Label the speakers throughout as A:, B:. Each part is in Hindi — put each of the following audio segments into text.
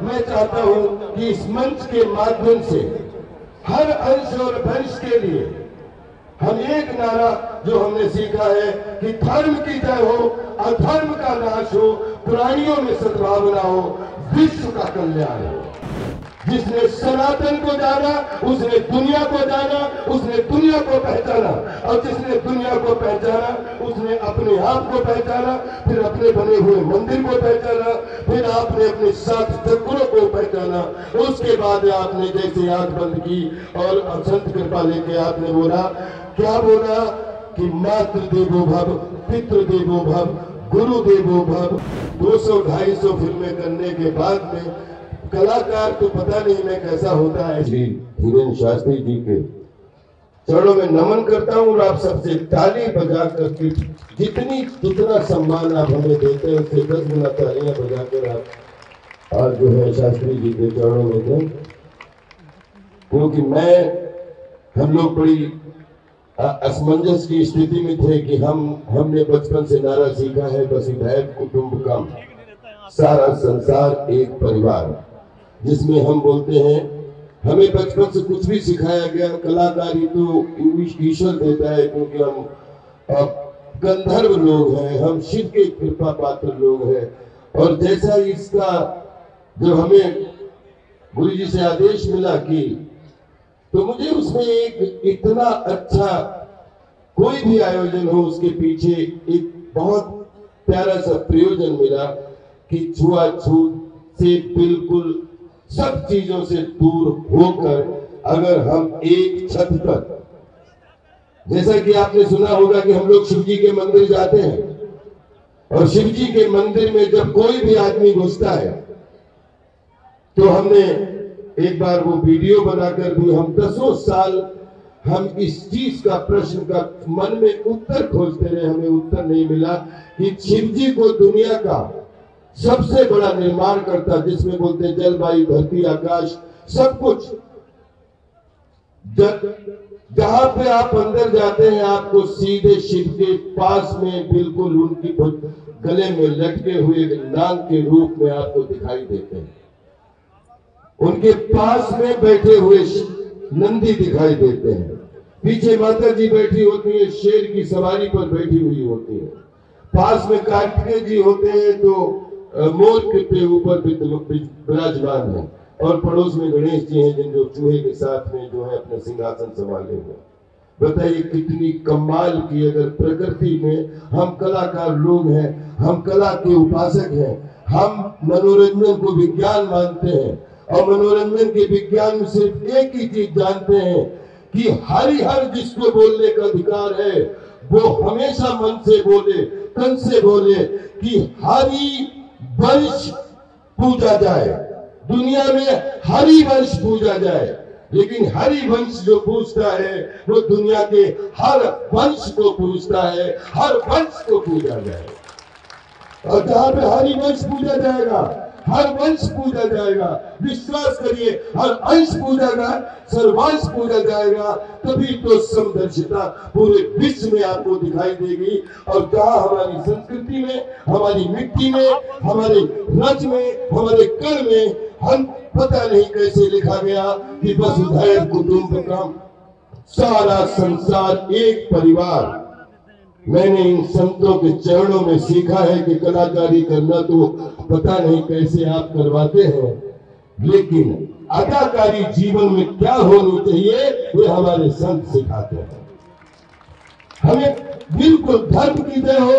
A: मैं चाहता हूं कि इस मंच के माध्यम से हर अंश और वंश के लिए हम एक नारा जो हमने सीखा है कि धर्म की जय हो, अधर्म का नाश हो, प्राणियों में सद्भावना हो, विश्व का कल्याण हो। जिसने सनातन को जाना उसने दुनिया को जाना, उसने दुनिया को पहचाना, और जिसने दुनिया को पहचाना उसने अपने आप को पहचाना, फिर अपने बने हुए मंदिर को पहचाना, फिर आपने अपने सात चक्रों को पहचाना। उसके बाद आपने जैसे आंख बंद की और संत कृपा लेके आपने बोला, क्या बोला कि मातृ देवो भव, पितृ देवो भव, गुरु देवो भव। 200-250 फिल्में करने के बाद में कलाकार तो पता नहीं मैं कैसा होता है। श्री धीरेन्द्र शास्त्री जी के चरणों में नमन करता हूँ और आप सबसे ताली बजा करके जितना सम्मान आप हमें देते हैं उससे 10 गुना तालियां बजाकर आप आज जो है शास्त्री जी के चरणों में दें। क्योंकि हम लोग बड़ी असमंजस की स्थिति में थे कि हमने बचपन से नारा सीखा है, वसुधैव कुटुंबकम, सारा संसार एक परिवार, जिसमें हम बोलते हैं हमें बचपन से कुछ भी सिखाया गया, कलाकारी तो ईश्वर देता है, क्योंकि हम गंधर्व लोग हैं, हम शिव के कृपा पात्र लोग हैं। और जैसा इसका जब हमें गुरु जी से आदेश मिला कि, तो मुझे उसमें एक इतना अच्छा कोई भी आयोजन हो उसके पीछे एक बहुत प्यारा सा प्रयोजन मिला कि छुआछूत से बिल्कुल सब चीजों से दूर होकर अगर हम एक छत पर, जैसा कि आपने सुना होगा कि हम लोग शिव जी के मंदिर जाते हैं और शिव जी के मंदिर में जब कोई भी आदमी घुसता है तो हमने एक बार वो वीडियो बनाकर भी हम 10 साल हम इस चीज का प्रश्न का मन में उत्तर खोजते रहे, हमें उत्तर नहीं मिला कि शिव जी को दुनिया का सबसे बड़ा निर्माण करता, जिसमें बोलते हैं जल वायु धरती आकाश सब कुछ, जहां पे आप अंदर जाते हैं आपको सीधे शिव के पास में बिल्कुल उनकी गले में लटके हुए नाग के रूप में आपको दिखाई देते हैं, उनके पास में बैठे हुए नंदी दिखाई देते हैं, पीछे माता जी बैठी होती है, शेर की सवारी पर बैठी हुई होती है, पास में कार्तिकेय जी होते हैं तो मोर के ऊपर विराजमान है, और पड़ोस में गणेश जी हैं जिन जो चूहे के साथ में जो है अपना सिंहासन संभाले हुए। बताइए कितनी कमाल की, अगर प्रकृति में हम कलाकार लोग हैं, हम कला के उपासक हैं, हम मनोरंजन को विज्ञान मानते हैं और मनोरंजन के विज्ञान में सिर्फ एक ही चीज जानते हैं कि हरिहर जिसको बोलने का अधिकार है वो हमेशा मन से बोले, तन से बोले कि हरि वंश पूजा जाए, दुनिया में हरि वंश पूजा जाए। लेकिन हरि वंश जो पूजता है वो दुनिया के हर वंश को पूजता है, हर वंश को पूजा जाए। और जहां पे हरि वंश पूजा जाएगा, हर वंश पूजा जाएगा, विश्वास करिए हर अंश पूजा जाए, सर्वांश पूजा जाएगा, तभी तो समदर्शिता पूरे विश्व में आपको दिखाई देगी। और जहां हमारी संस्कृति में, हमारी मिट्टी में, हमारे रच में, हमारे कर में हम पता नहीं कैसे लिखा गया कि वसुधैव कुटुंबकम, सारा संसार एक परिवार। मैंने इन संतों के चरणों में सीखा है कि कलाकारी करना तो पता नहीं कैसे आप करवाते हैं, लेकिन अदाकारी जीवन में क्या होनी चाहिए ये हमारे संत सिखाते हैं। हमें बिल्कुल धर्म की जय हो।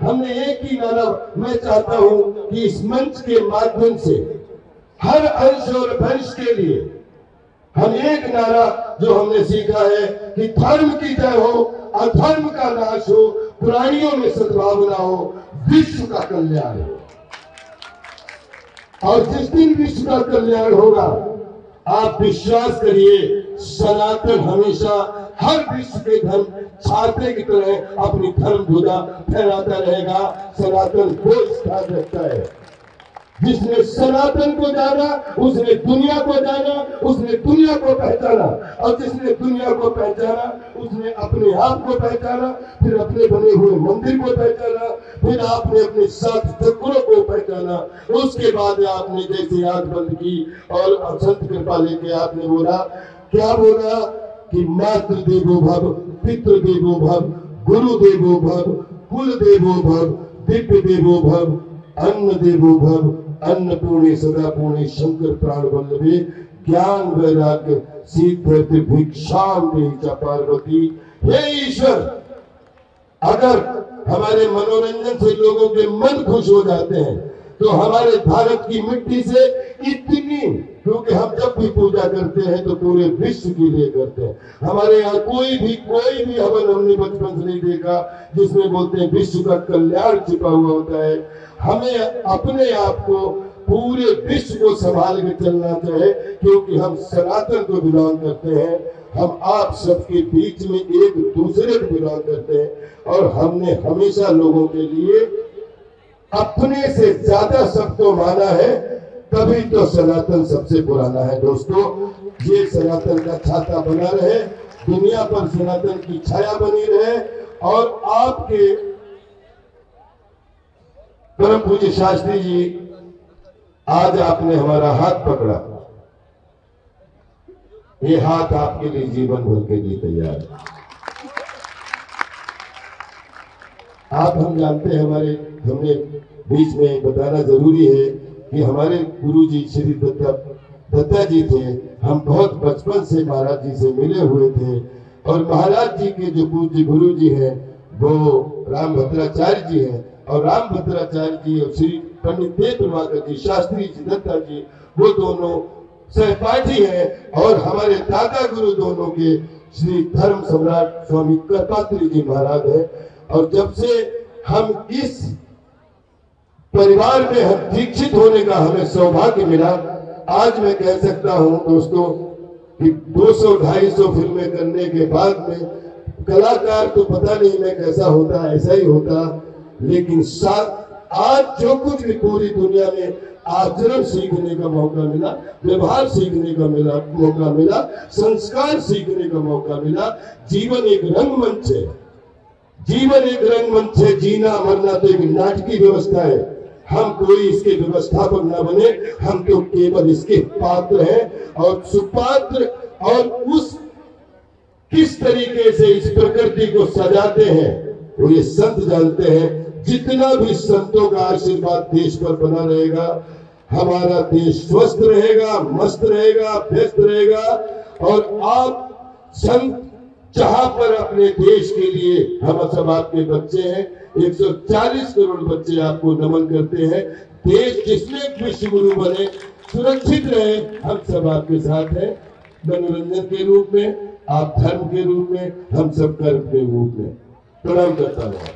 A: हमने एक ही नारा, मैं चाहता हूं कि इस मंच के माध्यम से हर अंश और वंश के लिए हम एक नारा जो हमने सीखा है कि धर्म की जय हो, अधर्म का नाश हो, प्राणियों में सद्भावना हो, विश्व का कल्याण हो। और जिस दिन विश्व का कल्याण होगा आप विश्वास करिए सनातन हमेशा हर विश्व के धर्म छाते की तरह अपनी धर्म ध्वजा फहराता रहेगा। सनातन वो स्थान रखता है जिसने सनातन को जाना उसने दुनिया को जाना, उसने दुनिया को पहचाना, और जिसने दुनिया को पहचाना उसने अपने आप को पहचाना, फिर अपने बने हुए मंदिर को पहचाना, फिर आपने अपने साथ चक्रों को पहचाना। उसके बाद आपने जैसे आंख बंद की और संत कृपा लेके आपने बोला, क्या बोला कि मातृ देवो भव, पितृ देवो भव, गुरु देवो भव, कुल देवो भव, दिव्य देवो भव, अन्न देवो भव, अन्नपूर्णे सदा पूर्णे शंकर प्राण वल्लभे, ज्ञान वैराग्य सिद्ध भिक्षाम देहि च पार्वती। हे ईश्वर, अगर हमारे मनोरंजन से लोगों के मन खुश हो जाते हैं तो हमारे भारत की मिट्टी से इतनी, क्योंकि हम जब भी पूजा करते हैं तो पूरे विश्व के लिए करते हैं। हमारे यहाँ कोई भी हवन हमने बचपन से नहीं देखा जिसमें बोलते हैं विश्व का कल्याण छिपा हुआ होता है। हमें अपने आप को पूरे विश्व को संभाल के चलना चाहिए, क्योंकि हम सनातन को बिलोंग करते हैं। हम आप सबके बीच में एक दूसरे को बिलोंग करते हैं, और हमने हमेशा लोगों के लिए अपने से ज्यादा सबको माना है, तभी तो सनातन सबसे पुराना है। दोस्तों, ये सनातन का छाता बना रहे, दुनिया पर सनातन की छाया बनी रहे, और आपके परम पूज्य शास्त्री जी, आज आपने हमारा हाथ पकड़ा, ये हाथ आपके लिए जीवन भर के लिए तैयार है। आप हम जानते हैं, हमने बीच में बताना जरूरी है कि हमारे गुरुजी श्री दत्ता जी थे। हम बहुत बचपन से महाराज जी से मिले हुए थे, और महाराज जी के जो पूज्य गुरु जी हैं वो राम भद्राचार्य जी हैं, और राम भद्राचार्य जी और श्री पंडित देव प्रभाकर जी, शास्त्री जी, दत्ता जी, वो दोनों सहपाठी हैं। और हमारे दादा गुरु दोनों के श्री धर्म सम्राट स्वामी कृपात्री जी महाराज है। और जब से हम इस परिवार में हम दीक्षित होने का हमें सौभाग्य मिला, आज मैं कह सकता हूं दोस्तों कि 200-250 फिल्में करने के बाद में कलाकार तो पता नहीं मैं कैसा होता, ऐसा ही होता, लेकिन आज जो कुछ भी पूरी दुनिया में आचरण सीखने का मौका मिला, व्यवहार सीखने का मौका मिला, संस्कार सीखने का मौका मिला। जीवन एक रंगमंच है, जीवन एक रंगमंच है, जीना मरना तो एक नाटकीय व्यवस्था है। हम कोई इसके व्यवस्थापक ना बने, हम तो केवल इसके पात्र हैं, और सुपात्र, और उस किस तरीके से इस प्रकृति को सजाते हैं वो ये संत जानते हैं। जितना भी संतों का आशीर्वाद देश पर बना रहेगा, हमारा देश स्वस्थ रहेगा, मस्त रहेगा, व्यस्त रहेगा। और आप संत जहां पर अपने देश के लिए, हम सब आपके बच्चे हैं, 140 करोड़ बच्चे आपको नमन करते हैं। देश जिसमें विश्व गुरु बने, सुरक्षित रहे, हम सब आपके साथ हैं, मनोरंजन के रूप में, आप धर्म के रूप में, हम सब कर्म के रूप में। प्रणाम करता हूं।